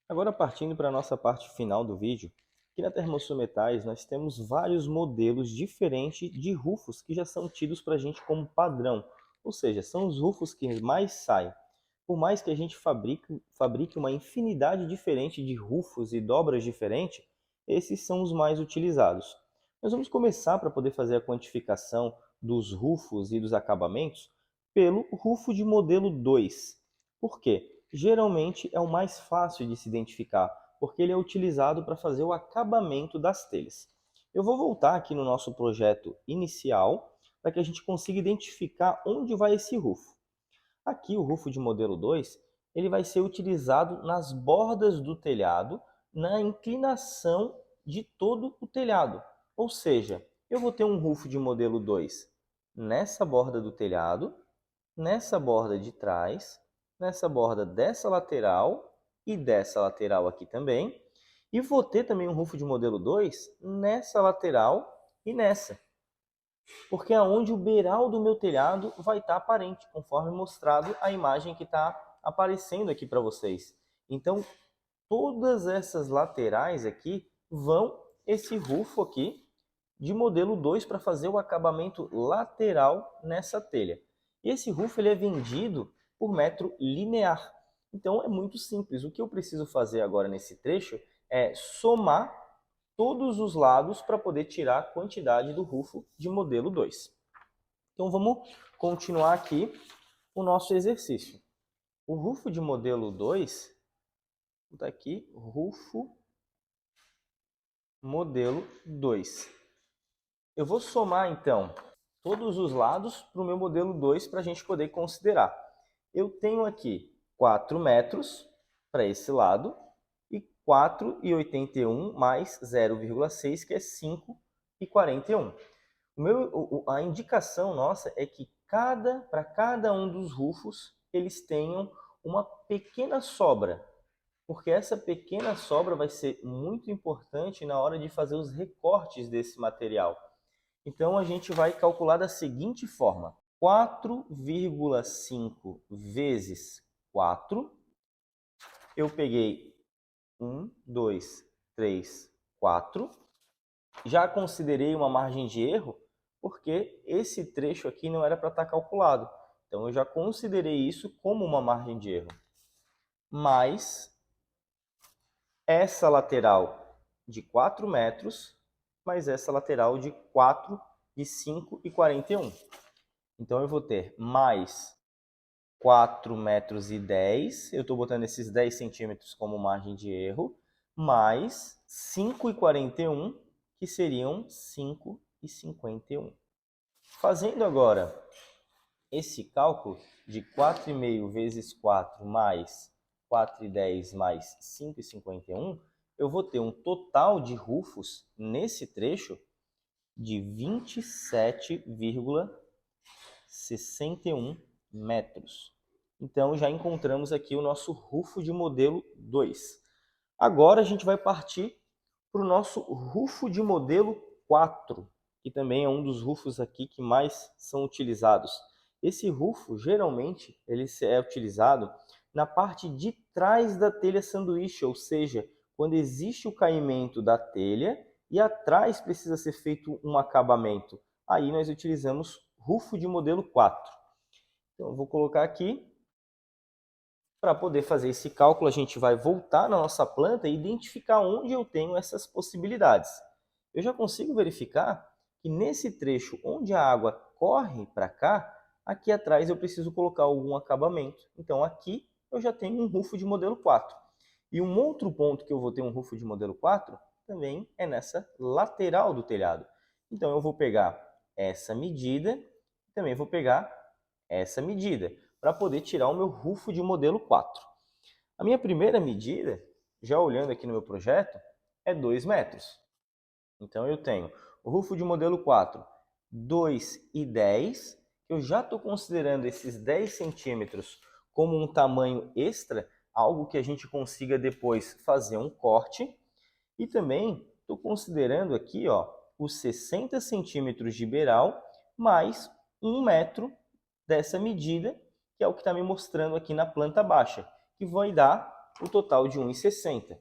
Agora partindo para a nossa parte final do vídeo, aqui na Termosul nós temos vários modelos diferentes de rufos que já são tidos para a gente como padrão, ou seja, são os rufos que mais saem. Por mais que a gente fabrique uma infinidade diferente de rufos e dobras diferentes, esses são os mais utilizados. Nós vamos começar para poder fazer a quantificação dos rufos e dos acabamentos pelo rufo de modelo 2. Por quê? Geralmente é o mais fácil de se identificar, porque ele é utilizado para fazer o acabamento das telhas. Eu vou voltar aqui no nosso projeto inicial para que a gente consiga identificar onde vai esse rufo. Aqui o rufo de modelo 2, ele vai ser utilizado nas bordas do telhado, na inclinação de todo o telhado. Ou seja, eu vou ter um rufo de modelo 2 nessa borda do telhado, nessa borda de trás, nessa borda dessa lateral e dessa lateral aqui também. E vou ter também um rufo de modelo 2 nessa lateral e nessa. Porque é onde o beiral do meu telhado vai estar aparente, conforme mostrado a imagem que está aparecendo aqui para vocês. Então, todas essas laterais aqui vão esse rufo aqui de modelo 2 para fazer o acabamento lateral nessa telha. E esse rufo ele é vendido por metro linear. Então é muito simples. O que eu preciso fazer agora nesse trecho é somar todos os lados para poder tirar a quantidade do rufo de modelo 2. Então vamos continuar aqui o nosso exercício. O rufo de modelo 2, está aqui, rufo modelo 2. Eu vou somar então todos os lados para o meu modelo 2 para a gente poder considerar. Eu tenho aqui 4 metros para esse lado e 4,81 mais 0,6, que é 5,41. A indicação nossa é que para cada um dos rufos eles tenham uma pequena sobra, porque essa pequena sobra vai ser muito importante na hora de fazer os recortes desse material. Então a gente vai calcular da seguinte forma: 4,5 vezes 4. Eu peguei 1, 2, 3, 4. Já considerei uma margem de erro, porque esse trecho aqui não era para estar calculado. Então eu já considerei isso como uma margem de erro. Mais essa lateral de 4 metros, mais essa lateral de 4 de 5,41. Então eu vou ter mais 4 metros e 10, eu estou botando esses 10 centímetros como margem de erro, mais 5,41, que seriam 5,51. Fazendo agora esse cálculo de 4,5 vezes 4 mais 4,10 mais 5,51, eu vou ter um total de rufos nesse trecho de 27,61 metros. Então já encontramos aqui o nosso rufo de modelo 2. Agora a gente vai partir para o nosso rufo de modelo 4, que também é um dos rufos aqui que mais são utilizados. Esse rufo, geralmente, ele é utilizado na parte de trás da telha sanduíche, ou seja, quando existe o caimento da telha e atrás precisa ser feito um acabamento. Aí nós utilizamos rufo de modelo 4. Então eu vou colocar aqui. Para poder fazer esse cálculo, a gente vai voltar na nossa planta e identificar onde eu tenho essas possibilidades. Eu já consigo verificar que nesse trecho onde a água corre para cá, aqui atrás eu preciso colocar algum acabamento. Então aqui eu já tenho um rufo de modelo 4. E um outro ponto que eu vou ter um rufo de modelo 4 também é nessa lateral do telhado. Então eu vou pegar essa medida e também vou pegar essa medida para poder tirar o meu rufo de modelo 4. A minha primeira medida, já olhando aqui no meu projeto, é 2 metros. Então eu tenho o rufo de modelo 4, 2,10. Eu já estou considerando esses 10 centímetros como um tamanho extra, algo que a gente consiga depois fazer um corte. E também estou considerando aqui os 60 centímetros de beiral mais 1 metro dessa medida, que é o que está me mostrando aqui na planta baixa, que vai dar o total de 1,60.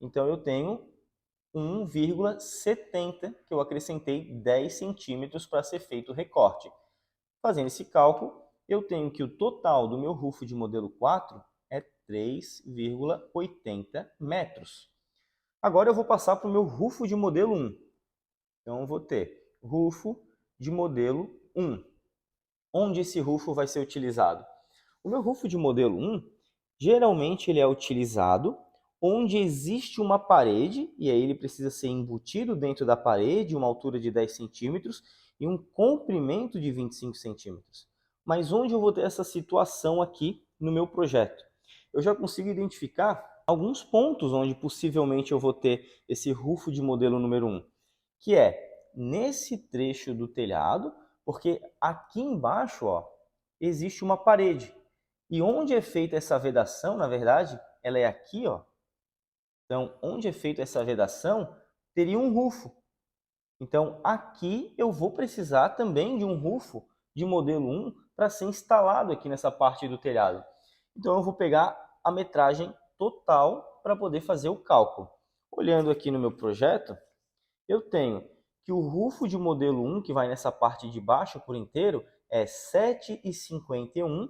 Então, eu tenho 1,70, que eu acrescentei 10 centímetros para ser feito o recorte. Fazendo esse cálculo, eu tenho que o total do meu rufo de modelo 4 é 3,80 metros. Agora eu vou passar para o meu rufo de modelo 1. Então, eu vou ter rufo de modelo 1. Onde esse rufo vai ser utilizado? O meu rufo de modelo 1, geralmente ele é utilizado onde existe uma parede, e aí ele precisa ser embutido dentro da parede, uma altura de 10 centímetros e um comprimento de 25 centímetros. Mas onde eu vou ter essa situação aqui no meu projeto? Eu já consigo identificar alguns pontos onde possivelmente eu vou ter esse rufo de modelo número 1, que é nesse trecho do telhado, porque aqui embaixo, ó, existe uma parede. E onde é feita essa vedação, na verdade, ela é aqui, ó. Então, onde é feita essa vedação, teria um rufo. Então, aqui eu vou precisar também de um rufo de modelo 1 para ser instalado aqui nessa parte do telhado. Então, eu vou pegar a metragem total para poder fazer o cálculo. Olhando aqui no meu projeto, eu tenho que o rufo de modelo 1, que vai nessa parte de baixo por inteiro, é 7,51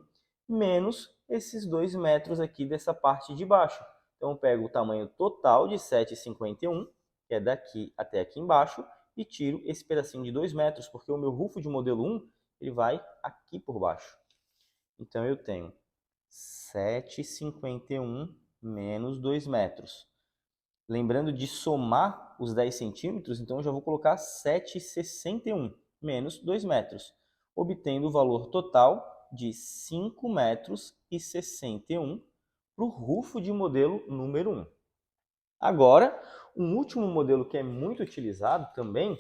menos esses 2 metros aqui dessa parte de baixo. Então, eu pego o tamanho total de 7,51, que é daqui até aqui embaixo, e tiro esse pedacinho de 2 metros, porque o meu rufo de modelo 1 ele vai aqui por baixo. Então, eu tenho 7,51 menos 2 metros. Lembrando de somar os 10 centímetros, então eu já vou colocar 7,61 menos 2 metros, obtendo o valor total de 5 metros e 61 para o rufo de modelo número 1. Agora, um último modelo que é muito utilizado também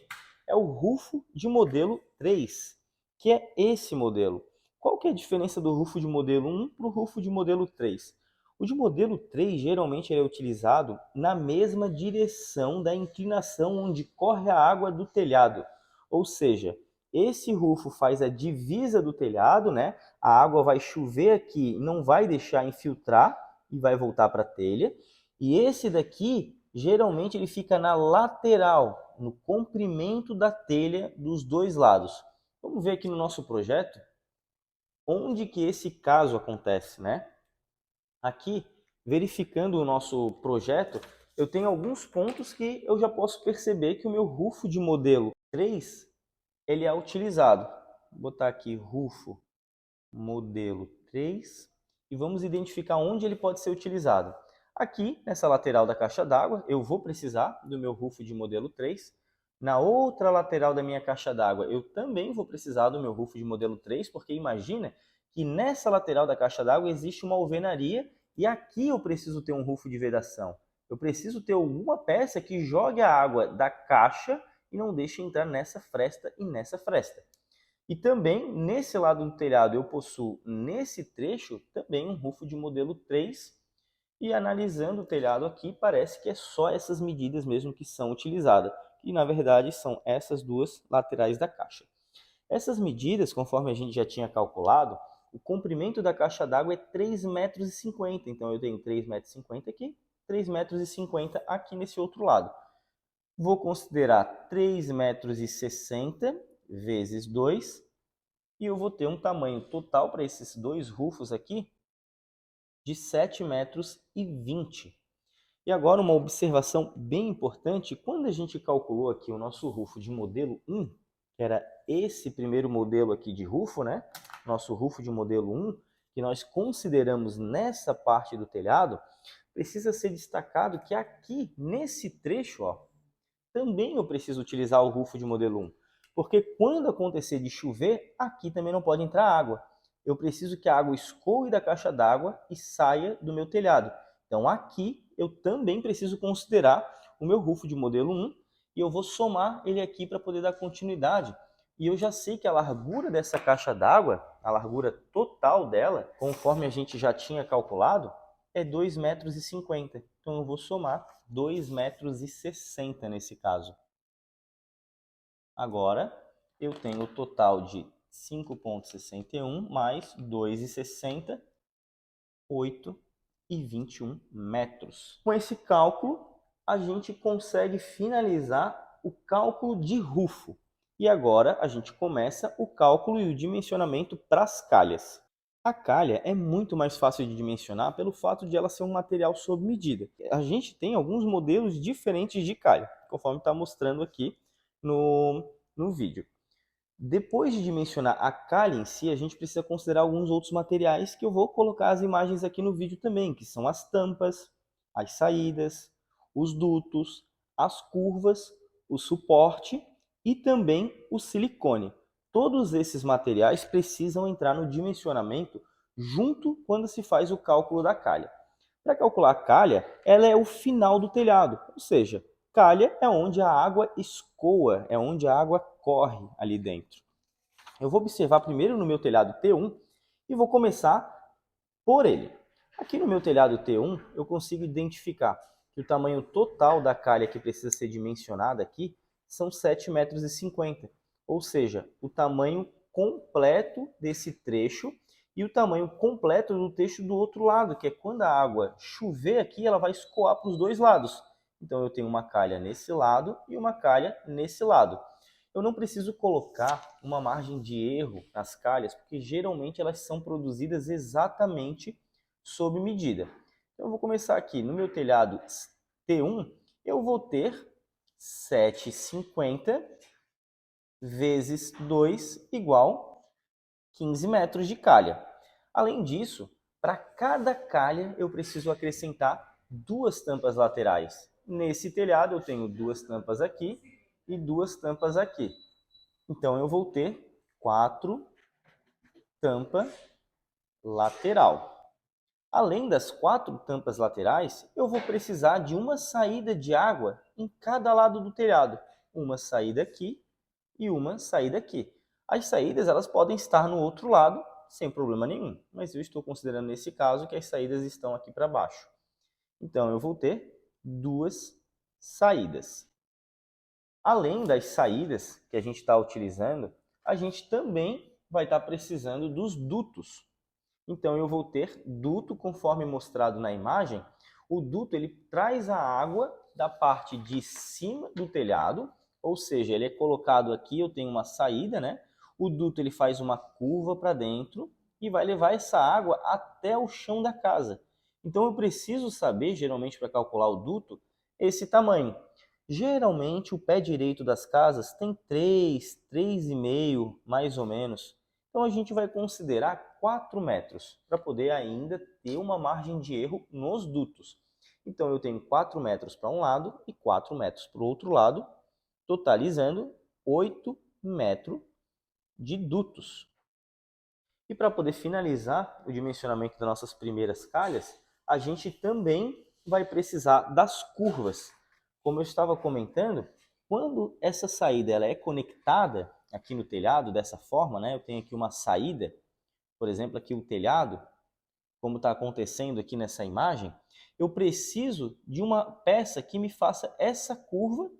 é o rufo de modelo 3, que é esse modelo. Qual que é a diferença do rufo de modelo 1 para o rufo de modelo 3? O de modelo 3 geralmente é utilizado na mesma direção da inclinação onde corre a água do telhado. Ou seja, esse rufo faz a divisa do telhado, né? A água vai chover aqui, não vai deixar infiltrar e vai voltar para a telha. E esse daqui, geralmente ele fica na lateral, no comprimento da telha dos dois lados. Vamos ver aqui no nosso projeto onde que esse caso acontece, né? Aqui, verificando o nosso projeto, eu tenho alguns pontos que eu já posso perceber que o meu rufo de modelo 3 ele é utilizado. Vou botar aqui rufo modelo 3 e vamos identificar onde ele pode ser utilizado. Aqui, nessa lateral da caixa d'água, eu vou precisar do meu rufo de modelo 3. Na outra lateral da minha caixa d'água, eu também vou precisar do meu rufo de modelo 3, porque imagina que nessa lateral da caixa d'água existe uma alvenaria e aqui eu preciso ter um rufo de vedação. Eu preciso ter alguma peça que jogue a água da caixa e não deixe entrar nessa fresta e nessa fresta. E também, nesse lado do telhado, eu possuo, nesse trecho, também um rufo de modelo 3. E analisando o telhado aqui, parece que é só essas medidas mesmo que são utilizadas. E, na verdade, são essas duas laterais da caixa. Essas medidas, conforme a gente já tinha calculado, o comprimento da caixa d'água é 3,50 metros. Então, eu tenho 3,50 metros aqui, 3,50 metros aqui nesse outro lado. Vou considerar 3,60 metros vezes 2, e eu vou ter um tamanho total para esses dois rufos aqui de 7,20 metros. E agora uma observação bem importante, quando a gente calculou aqui o nosso rufo de modelo 1, que era esse primeiro modelo aqui de rufo, né? Nosso rufo de modelo 1, que nós consideramos nessa parte do telhado, precisa ser destacado que aqui, nesse trecho, ó, também eu preciso utilizar o rufo de modelo 1. Porque quando acontecer de chover, aqui também não pode entrar água. Eu preciso que a água escoe da caixa d'água e saia do meu telhado. Então aqui eu também preciso considerar o meu rufo de modelo 1 e eu vou somar ele aqui para poder dar continuidade. E eu já sei que a largura dessa caixa d'água, a largura total dela, conforme a gente já tinha calculado, é 2,50 metros. Então eu vou somar 2,60 metros nesse caso. Agora eu tenho o total de 5,61 mais 2,60, 8 121 metros. Com esse cálculo, a gente consegue finalizar o cálculo de rufo. E agora a gente começa o cálculo e o dimensionamento para as calhas. A calha é muito mais fácil de dimensionar pelo fato de ela ser um material sob medida. A gente tem alguns modelos diferentes de calha, conforme está mostrando aqui no vídeo. Depois de dimensionar a calha em si, a gente precisa considerar alguns outros materiais que eu vou colocar as imagens aqui no vídeo também, que são as tampas, as saídas, os dutos, as curvas, o suporte e também o silicone. Todos esses materiais precisam entrar no dimensionamento junto quando se faz o cálculo da calha. Para calcular a calha, ela é o final do telhado, ou seja, calha é onde a água escoa, é onde a água corre ali dentro. Eu vou observar primeiro no meu telhado T1 e vou começar por ele. Aqui no meu telhado T1, eu consigo identificar que o tamanho total da calha que precisa ser dimensionada aqui são 7,50 metros, ou seja, o tamanho completo desse trecho e o tamanho completo do trecho do outro lado, que é quando a água chover aqui, ela vai escoar para os dois lados. Então eu tenho uma calha nesse lado e uma calha nesse lado. Eu não preciso colocar uma margem de erro nas calhas, porque geralmente elas são produzidas exatamente sob medida. Então eu vou começar aqui no meu telhado T1, eu vou ter 7,50 vezes 2 igual 15 metros de calha. Além disso, para cada calha eu preciso acrescentar duas tampas laterais. Nesse telhado eu tenho duas tampas aqui e duas tampas aqui. Então eu vou ter 4 tampas lateral. Além das 4 tampas laterais, eu vou precisar de uma saída de água em cada lado do telhado. Uma saída aqui e uma saída aqui. As saídas elas podem estar no outro lado sem problema nenhum, mas eu estou considerando nesse caso que as saídas estão aqui para baixo. Então eu vou ter duas saídas. Além das saídas que a gente está utilizando, a gente também vai estar precisando dos dutos. Então eu vou ter duto, conforme mostrado na imagem. O duto ele traz a água da parte de cima do telhado, ou seja, ele é colocado aqui, eu tenho uma saída, né? O duto ele faz uma curva para dentro e vai levar essa água até o chão da casa. Então eu preciso saber, geralmente para calcular o duto, esse tamanho. Geralmente o pé direito das casas tem 3,5 mais ou menos. Então a gente vai considerar 4 metros para poder ainda ter uma margem de erro nos dutos. Então eu tenho 4 metros para um lado e 4 metros para o outro lado, totalizando 8 metros de dutos. E para poder finalizar o dimensionamento das nossas primeiras calhas, a gente também vai precisar das curvas. Como eu estava comentando, quando essa saída ela é conectada aqui no telhado dessa forma, né? Eu tenho aqui uma saída, por exemplo, aqui o telhado, como está acontecendo aqui nessa imagem, eu preciso de uma peça que me faça essa curva,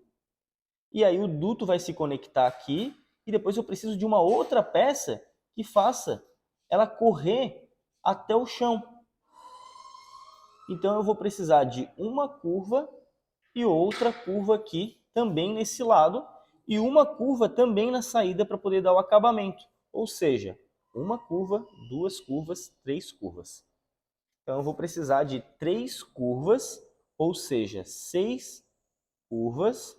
e aí o duto vai se conectar aqui, e depois eu preciso de uma outra peça que faça ela correr até o chão. Então eu vou precisar de uma curva e outra curva aqui também nesse lado e uma curva também na saída para poder dar o acabamento. Ou seja, uma curva, duas curvas, três curvas. Então eu vou precisar de 3 curvas, ou seja, 6 curvas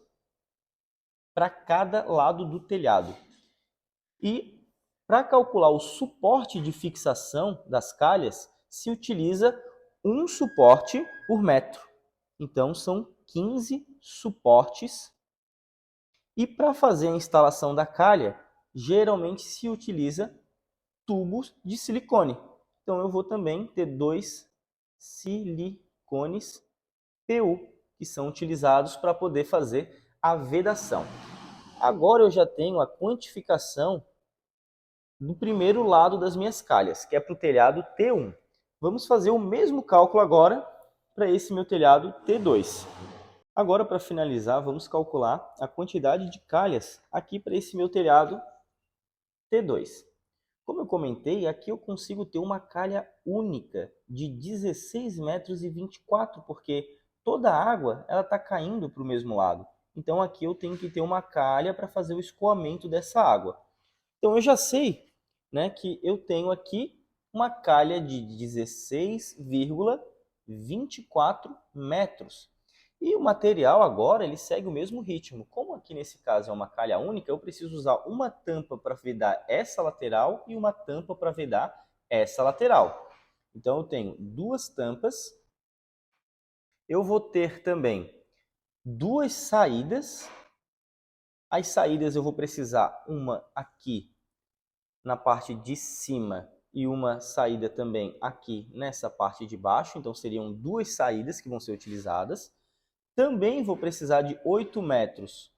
para cada lado do telhado. E para calcular o suporte de fixação das calhas, se utiliza um suporte por metro. Então são 15 suportes. E para fazer a instalação da calha, geralmente se utiliza tubos de silicone. Então eu vou também ter 2 silicones PU, que são utilizados para poder fazer a vedação. Agora eu já tenho a quantificação do primeiro lado das minhas calhas, que é para o telhado T1. Vamos fazer o mesmo cálculo agora para esse meu telhado T2. Agora, para finalizar, vamos calcular a quantidade de calhas aqui para esse meu telhado T2. Como eu comentei, aqui eu consigo ter uma calha única de 16 metros e 24, porque toda a água está caindo para o mesmo lado. Então aqui eu tenho que ter uma calha para fazer o escoamento dessa água. Então eu já sei, né, que eu tenho aqui uma calha de 16,24 metros. E o material agora ele segue o mesmo ritmo. Como aqui nesse caso é uma calha única, eu preciso usar uma tampa para vedar essa lateral e uma tampa para vedar essa lateral. Então eu tenho duas tampas. Eu vou ter também duas saídas. As saídas eu vou precisar uma aqui na parte de cima e uma saída também aqui nessa parte de baixo. Então seriam duas saídas que vão ser utilizadas. Também vou precisar de 8 metros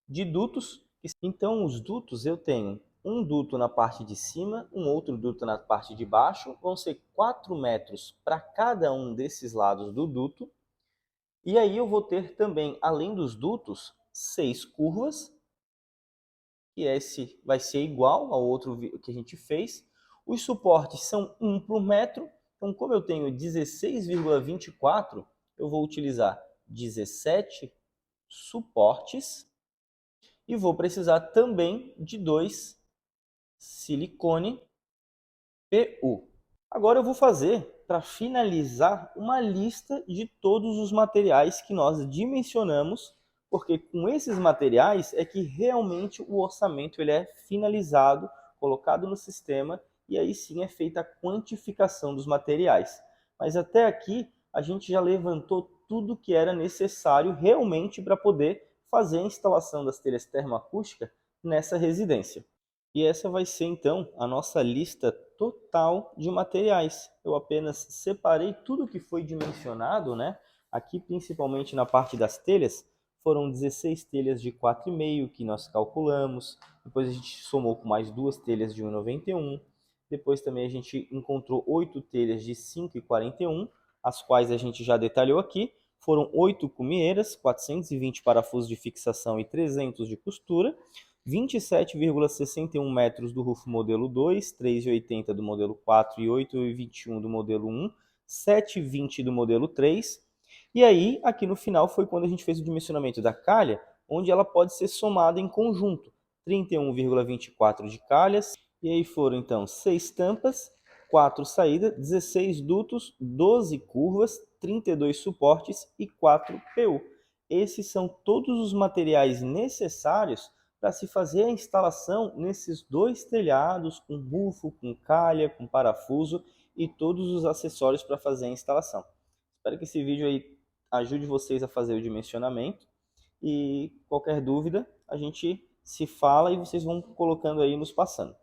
de dutos. Então, os dutos eu tenho um duto na parte de cima, um outro duto na parte de baixo. Vão ser 4 metros para cada um desses lados do duto. E aí eu vou ter também, além dos dutos, 6 curvas. E esse vai ser igual ao outro que a gente fez. Os suportes são 1 por metro. Então, como eu tenho 16,24, eu vou utilizar 17 suportes e vou precisar também de 2 silicone PU. Agora eu vou fazer, para finalizar, uma lista de todos os materiais que nós dimensionamos, porque com esses materiais é que realmente o orçamento ele é finalizado, colocado no sistema, e aí sim é feita a quantificação dos materiais. Mas até aqui a gente já levantou tudo que era necessário realmente para poder fazer a instalação das telhas termoacústicas nessa residência. E essa vai ser então a nossa lista total de materiais. Eu apenas separei tudo que foi dimensionado, né? Aqui principalmente na parte das telhas, foram 16 telhas de 4,5 que nós calculamos. Depois a gente somou com mais duas telhas de 1,91. Depois também a gente encontrou 8 telhas de 5,41, as quais a gente já detalhou aqui. Foram 8 cumieiras, 420 parafusos de fixação e 300 de costura. 27,61 metros do rufo modelo 2, 3,80 do modelo 4 e 8,21 do modelo 1, 7,20 do modelo 3. E aí, aqui no final, foi quando a gente fez o dimensionamento da calha, onde ela pode ser somada em conjunto. 31,24 de calhas, e aí foram então 6 tampas, 4 saídas, 16 dutos, 12 curvas, 32 suportes e 4 PU. Esses são todos os materiais necessários para se fazer a instalação nesses dois telhados, com rufo, com calha, com parafuso e todos os acessórios para fazer a instalação. Espero que esse vídeo aí ajude vocês a fazer o dimensionamento e qualquer dúvida a gente se fala e vocês vão colocando aí nos passando.